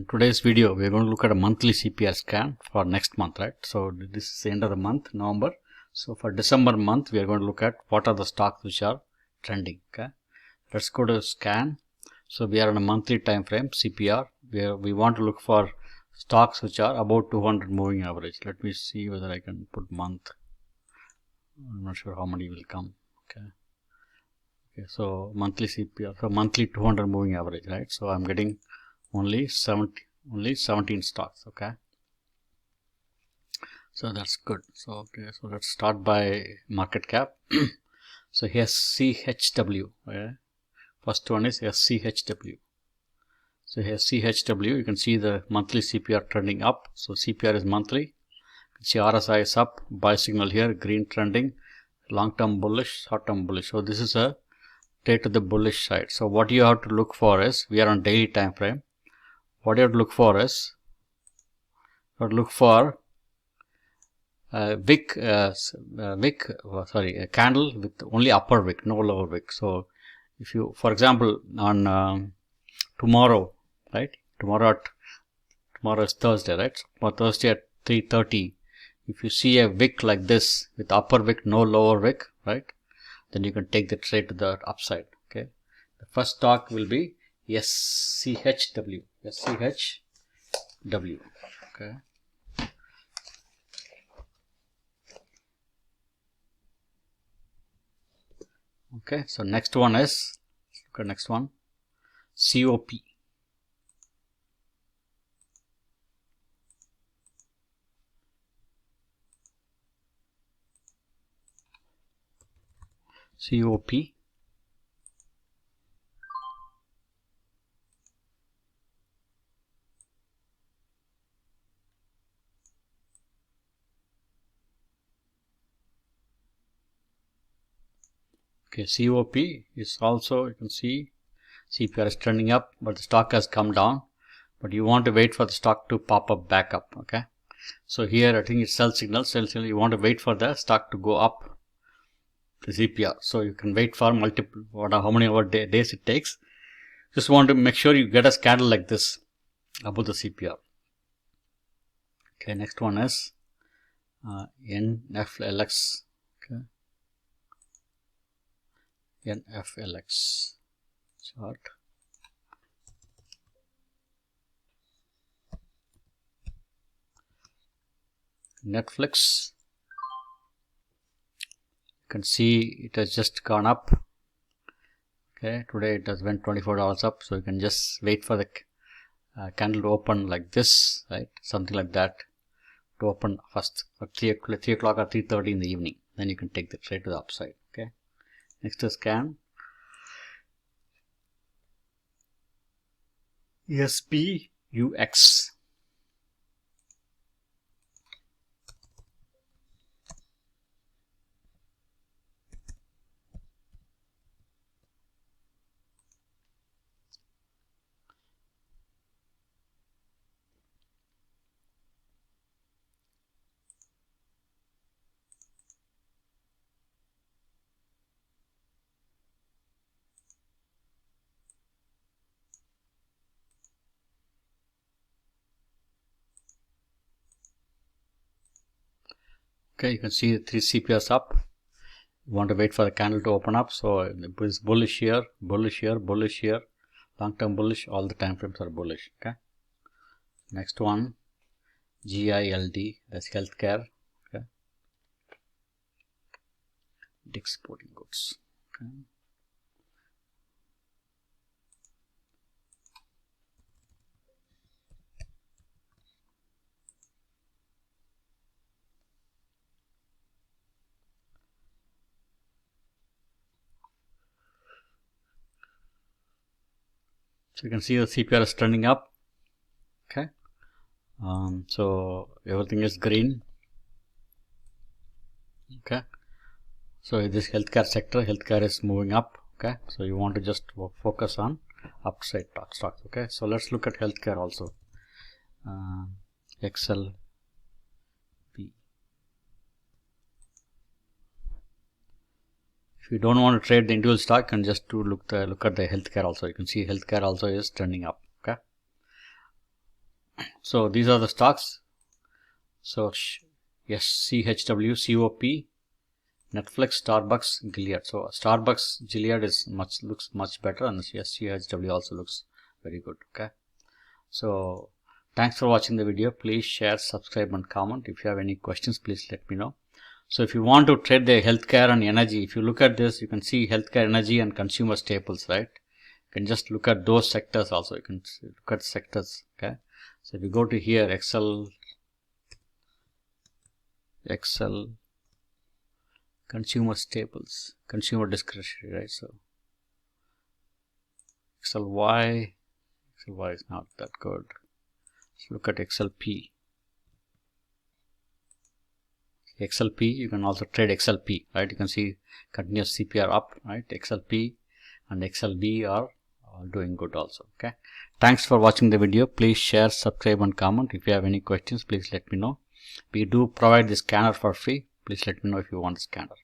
in today's video, we are going to look at a monthly CPR scan for next month, right? So this is the end of the month, November. So for December month, we are going to look at what are the stocks which are trending. Okay, let's go to scan. So we are on a monthly time frame CPR. We want to look for stocks which are about 200 moving average. Let me see whether I can put month. I'm not sure how many will come. Okay. Okay, so monthly CPR, so monthly 200 moving average, right? So I'm getting only 17 stocks. Okay, so that's good. So okay, so let's start by market cap. So here's CHW. Okay? First one is SCHW. So here's CHW. You can see the monthly CPR trending up. So CPR is monthly. You can see RSI is up. Buy signal here, green trending, long-term bullish, short-term bullish. So this is a trade to the bullish side. So what you have to look for is, we are on daily time frame. What you have to look for is, you have to look for a candle with only upper wick, no lower wick. So if you, for example, on tomorrow, right? Tomorrow is Thursday, right? For Thursday at 3:30, if you see a wick like this with upper wick, no lower wick, right? Then you can take the trade to the upside. Okay. The first stock will be SCHW. SCHW. Okay. Okay. So next one is, look at next one, COP. COP. Okay, COP is also, you can see CPR is trending up, but the stock has come down. But you want to wait for the stock to pop up back up. Okay, so here I think it's sell signal. You want to wait for the stock to go up, the CPR. So you can wait for multiple, how many days it takes. Just want to make sure you get a candle like this above the CPR. Okay, next one is NFLX. Okay, NFLX chart. Netflix. You can see it has just gone up. Okay, today it has went $24 up, so you can just wait for the candle to open like this, right? Something like that, to open first at 3 o'clock or 3:30 in the evening. Then you can take the trade to the upside. Okay, next is scan SPUX. Okay, you can see the 3 CPRs up. You want to wait for the candle to open up. So it's bullish here, bullish here, bullish here, long-term bullish. All the time frames are bullish. Okay. Next one, GILD. That's healthcare. Okay. Dick's Sporting Goods. Okay. So you can see the CPR is trending up. Okay. So everything is green. Okay. So this healthcare sector, healthcare is moving up. Okay. So you want to just focus on upside stocks. Okay. So let's look at healthcare also. XLB. If you don't want to trade the individual stock, you can just look at the healthcare also. You can see healthcare also is trending up. Okay. So these are the stocks. So SCHW, COP, Netflix, Starbucks, Gilead. So Starbucks, Gilead looks much better, and SCHW also looks very good. Okay. So thanks for watching the video. Please share, subscribe, and comment. If you have any questions, please let me know. So if you want to trade the healthcare and energy, if you look at this, you can see healthcare, energy, and consumer staples, right? You can just look at those sectors also. You can look at sectors. Okay. So if you go to here, Excel, consumer staples, consumer discretionary, right? So XLY is not that good. Let's look at XLP. XLP, you can also trade XLP, right? You can see continuous CPR up, right? XLP and XLB are doing good also. Okay. Thanks for watching the video. Please share, subscribe, and comment. If you have any questions, please let me know. We do provide the scanner for free. Please let me know if you want the scanner.